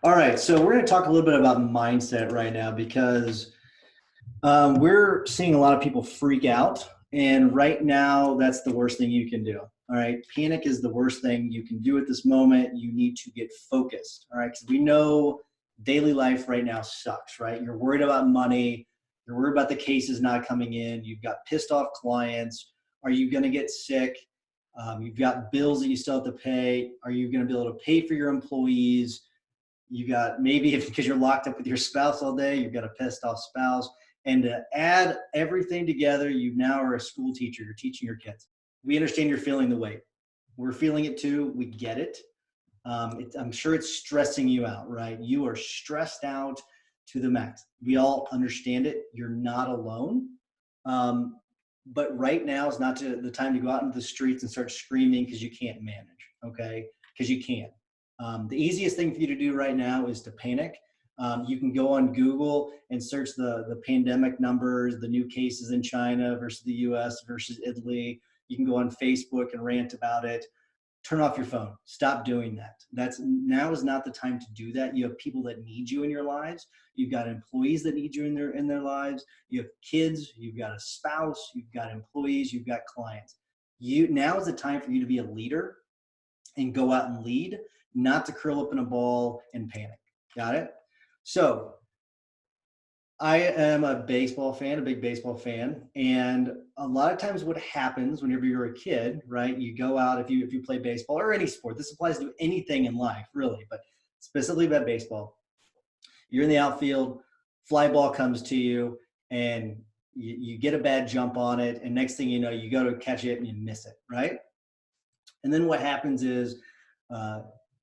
All right, so we're going to talk a little bit about mindset right now because we're seeing a lot of people freak out, and right now that's the worst thing you can do. All right, panic is the worst thing you can do at this moment. You need to get focused. All right, because we know daily life right now sucks. Right, you're worried about money, you're worried about the cases not coming in, you've got pissed off clients. Are you going to get sick? You've got bills that you still have to pay. Are you going to be able to pay for your employees? You got maybe because you're locked up with your spouse all day, you've got a pissed off spouse. And to add everything together, you now are a school teacher. You're teaching your kids. We understand you're feeling the weight. We're feeling it too. We get it. I'm sure it's stressing you out, right? You are stressed out to the max. We all understand it. You're not alone. But right now is not the time to go out into the streets and start screaming because you can't manage, okay? Because you can't. The easiest thing for you to do right now is to panic. You can go on Google and search the pandemic numbers, the new cases in China versus the US versus Italy. You can go on Facebook and rant about it. Turn off your phone. Stop doing that. Now is not the time to do that. You have people that need you in your lives. You've got employees that need you in their lives. You have kids. You've got a spouse. You've got employees. You've got clients. Now is the time for you to be a leader and go out and lead, not to curl up in a ball and panic. Got it? So I am a baseball fan, a big baseball fan. And a lot of times what happens whenever you're a kid, right? You go out, if you play baseball or any sport, this applies to anything in life really, but specifically about baseball. You're in the outfield, fly ball comes to you and you get a bad jump on it. And next thing you know, you go to catch it and you miss it, right? And then what happens is,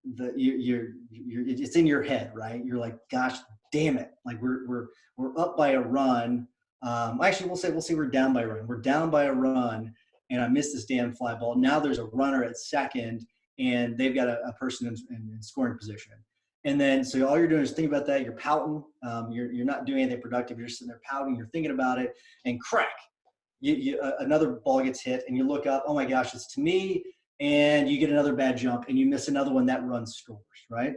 it's in your head, right? You're like, gosh, damn it! Like we're up by a run. Actually, we'll say we're down by a run. We're down by a run, and I missed this damn fly ball. Now there's a runner at second, and they've got a person in scoring position. And then so all you're doing is thinking about that. You're pouting. You're not doing anything productive. You're just sitting there pouting. You're thinking about it, and crack, another ball gets hit, and you look up. Oh my gosh, it's to me. And you get another bad jump and you miss another one, that run scores, right?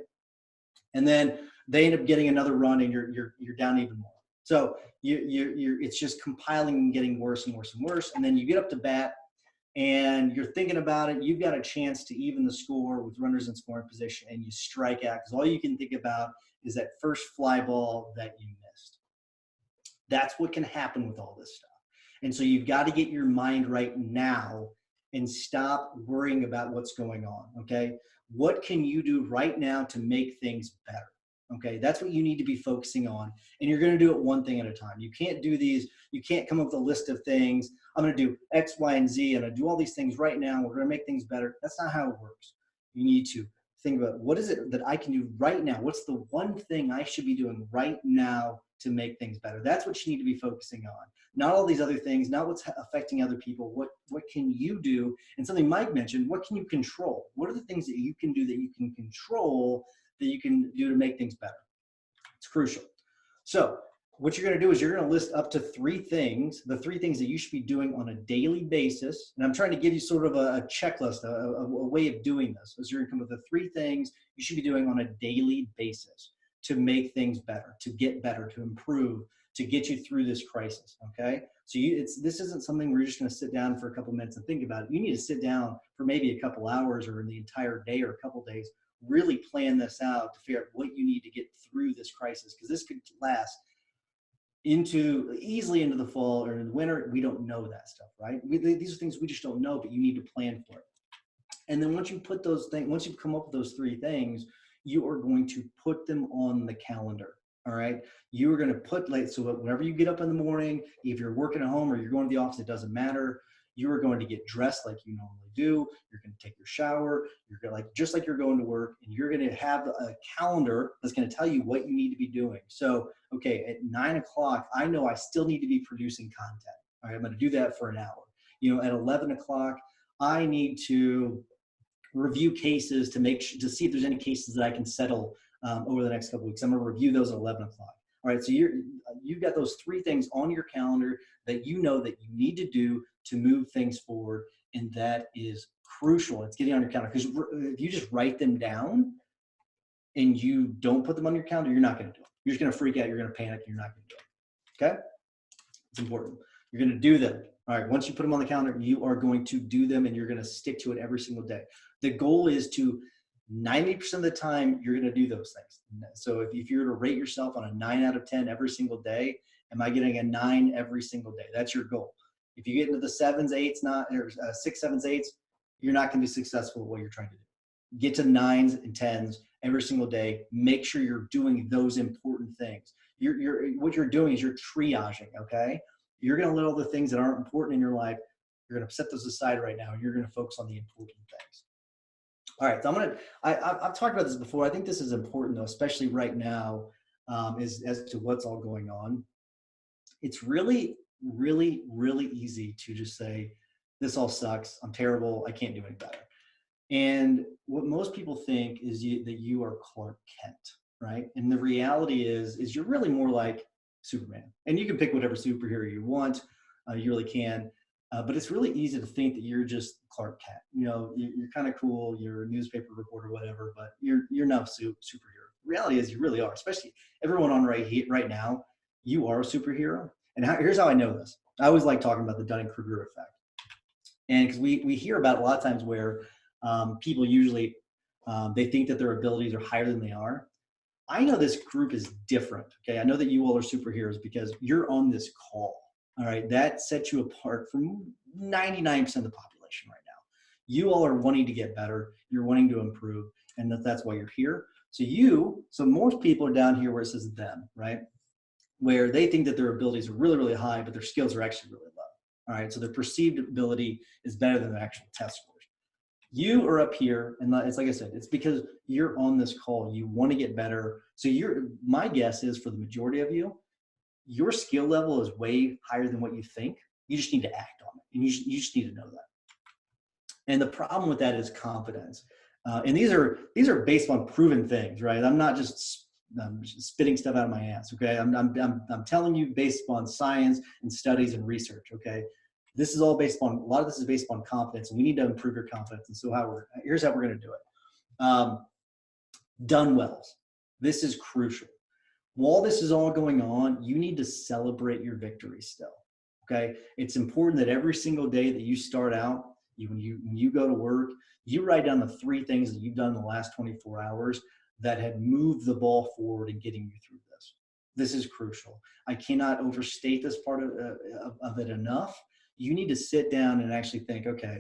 And then they end up getting another run and you're down even more. So it's just compiling and getting worse and worse and worse. And then you get up to bat and you're thinking about it. You've got a chance to even the score with runners in scoring position and you strike out because all you can think about is that first fly ball that you missed. That's what can happen with all this stuff. And so you've got to get your mind right now and stop worrying about what's going on, okay? What can you do right now to make things better, okay? That's what you need to be focusing on, and you're gonna do it one thing at a time. You can't do these, you can't come up with a list of things. I'm gonna do X, Y, and Z, and I do all these things right now. We're gonna make things better. That's not how it works. You need to think about what is it that I can do right now? What's the one thing I should be doing right now to make things better? That's what you need to be focusing on. Not all these other things, not what's affecting other people. What can you do? And something Mike mentioned, what can you control? What are the things that you can do that you can control that you can do to make things better? It's crucial. So what you're going to do is you're going to list up to 3 things, the 3 things that you should be doing on a daily basis. And I'm trying to give you sort of a checklist, a way of doing this. So you're going to come up with the 3 things you should be doing on a daily basis to make things better, to get better, to improve, to get you through this crisis, okay? So this isn't something where you're just gonna sit down for a couple minutes and think about it. You need to sit down for maybe a couple hours or in the entire day or a couple days, really plan this out to figure out what you need to get through this crisis, because this could last easily into the fall or in the winter. We don't know that stuff, right? These are things we just don't know, but you need to plan for it. And then once you put those things, once you've come up with those 3 things, you are going to put them on the calendar. All right. You are going to put so whenever you get up in the morning, if you're working at home or you're going to the office, it doesn't matter. You are going to get dressed like you normally do. You're going to take your shower. You're going to just like you're going to work, and you're going to have a calendar that's going to tell you what you need to be doing. So, okay, at 9 o'clock, I know I still need to be producing content. All right. I'm going to do that for an hour. At 11 o'clock, I need to review cases to see if there's any cases that I can settle over the next couple of weeks. I'm going to review those at 11 o'clock. All right, so you've got those 3 things on your calendar that you know that you need to do to move things forward, and that is crucial. It's getting on your calendar, because if you just write them down and you don't put them on your calendar, you're not going to do it. You're just going to freak out. You're going to panic. You're not going to do it. Okay? It's important. You're going to do them. All right. Once you put them on the calendar, you are going to do them, and you're going to stick to it every single day. The goal is to 90% of the time, you're going to do those things. So if you were to rate yourself on a 9 out of 10 every single day, am I getting a 9 every single day? That's your goal. If you get into the 7s, 8s, 9, or 6, 7s, 8s, you're not going to be successful at what you're trying to do. Get to 9s and 10s every single day. Make sure you're doing those important things. What you're doing is you're triaging, okay? You're going to let all the things that aren't important in your life, you're going to set those aside right now, and you're going to focus on the important things. All right, so I've talked about this before. I think this is important though, especially right now, as to what's all going on. It's really, really, really easy to just say, this all sucks, I'm terrible, I can't do any better. And what most people think is that you are Clark Kent, right? And the reality is you're really more like Superman. And you can pick whatever superhero you want, you really can. But it's really easy to think that you're just Clark Kent. You know, you're kind of cool, you're a newspaper reporter, whatever, but you're not a superhero. The reality is you really are, especially everyone on right now, you are a superhero. And here's how I know this. I always like talking about the Dunning-Kruger effect. And because we hear about a lot of times where people usually, they think that their abilities are higher than they are. I know this group is different, okay? I know that you all are superheroes because you're on this call. All right, that sets you apart from 99% of the population right now. You all are wanting to get better. You're wanting to improve, and that's why you're here. So most people are down here where it says them, right? Where they think that their abilities are really, really high, but their skills are actually really low. All right, so their perceived ability is better than their actual test scores. You are up here, and it's like I said, it's because you're on this call. You want to get better. So my guess is for the majority of you, your skill level is way higher than what you think. You just need to act on it. And you just need to know that. And the problem with that is confidence. And these are based on proven things, right? I'm not just spitting stuff out of my ass, okay? I'm telling you based on science and studies and research, okay? This is all based on, a lot of this is based on confidence, and we need to improve your confidence. And so here's how we're gonna do it. Done wells. This is crucial. While this is all going on, you need to celebrate your victories still, okay? It's important that every single day that you start out, when you go to work, you write down the 3 things that you've done in the last 24 hours that have moved the ball forward in getting you through this. This is crucial. I cannot overstate this part of it enough. You need to sit down and actually think, okay,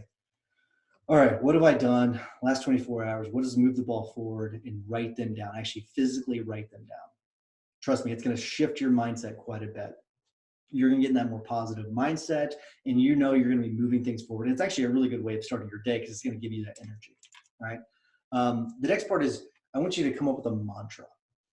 all right, what have I done last 24 hours? What has moved the ball forward? And write them down, actually physically write them down. Trust me, it's going to shift your mindset quite a bit. You're going to get in that more positive mindset, and you're going to be moving things forward. And it's actually a really good way of starting your day because it's going to give you that energy, all right? The next part is I want you to come up with a mantra,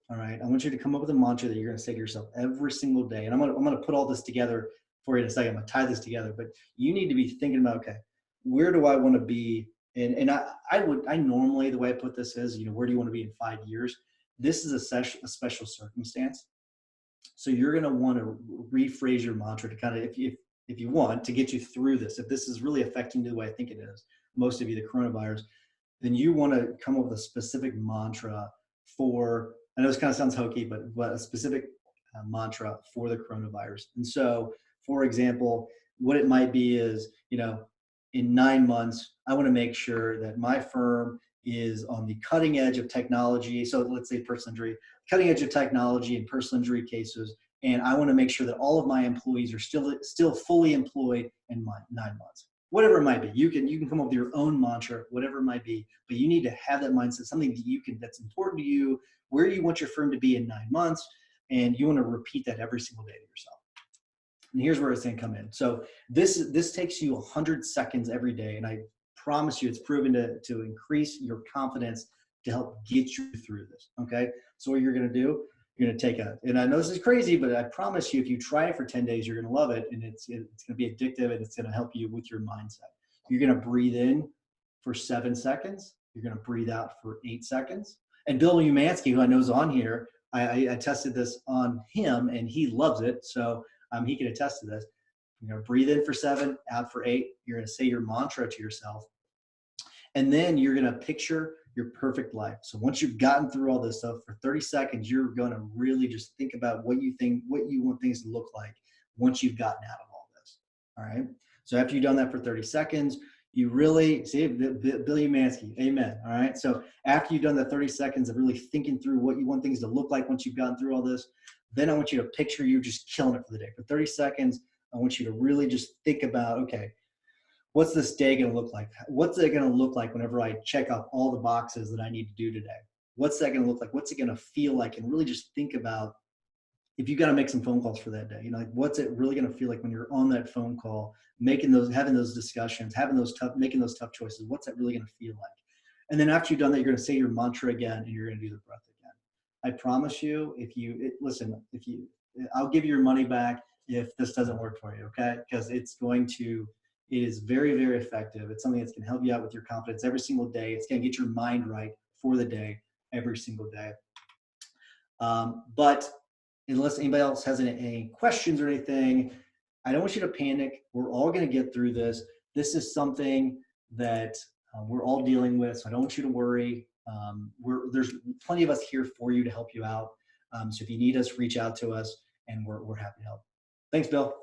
all right? I want you to come up with a mantra that you're going to say to yourself every single day. And I'm going to put all this together for you in a second. I'm going to tie this together, but you need to be thinking about, okay, where do I want to be? And I normally, the way I put this is, where do you want to be in 5 years? This is a special circumstance. So you're going to want to rephrase your mantra to kind of, if you want to get you through this, if this is really affecting you the way I think it is, most of you, the coronavirus, then you want to come up with a specific mantra for, I know this kind of sounds hokey, but a specific mantra for the coronavirus. And so, for example, what it might be is, in 9 months, I want to make sure that my firm is on the cutting edge of technology. So let's say personal injury, cutting edge of technology and personal injury cases. And I want to make sure that all of my employees are still fully employed in 9 months. Whatever it might be, you can come up with your own mantra, whatever it might be, but you need to have that mindset, something that's important to you, where you want your firm to be in 9 months, and you want to repeat that every single day to yourself. And here's where it's going to come in. So this takes you 100 seconds every day, and I promise you it's proven to increase your confidence to help get you through this, okay? So what you're going to do, you're going to take and I know this is crazy, but I promise you if you try it for 10 days, you're going to love it, and it's going to be addictive, and it's going to help you with your mindset. You're going to breathe in for 7 seconds. You're going to breathe out for 8 seconds. And Bill Umansky, who I know is on here, I tested this on him, and he loves it, so he can attest to this. You're going to breathe in for 7, out for 8. You're going to say your mantra to yourself. And then you're going to picture your perfect life. So once you've gotten through all this stuff for 30 seconds, you're going to really just think about what you want things to look like once you've gotten out of all this. All right. So after you've done that for 30 seconds, you really see Billy Mansky. Amen. All right. So after you've done the 30 seconds of really thinking through what you want things to look like once you've gotten through all this, then I want you to picture you just killing it for the day. For 30 seconds, I want you to really just think about, okay, what's this day going to look like? What's it going to look like whenever I check off all the boxes that I need to do today? What's that going to look like? What's it going to feel like? And really just think about, if you got to make some phone calls for that day, you know, like what's it really going to feel like when you're on that phone call, having those discussions, making those tough choices? What's that really going to feel like? And then after you've done that, you're going to say your mantra again, and you're going to do the breath again. I promise you, I'll give you your money back if this doesn't work for you, okay? Because it is very, very effective. It's something that's going to help you out with your confidence every single day. It's going to get your mind right for the day every single day. But unless anybody else has any questions or anything, I don't want you to panic. We're all going to get through this. This is something that we're all dealing with, so I don't want you to worry. There's plenty of us here for you to help you out. So if you need us, reach out to us, and we're happy to help. Thanks, Bill.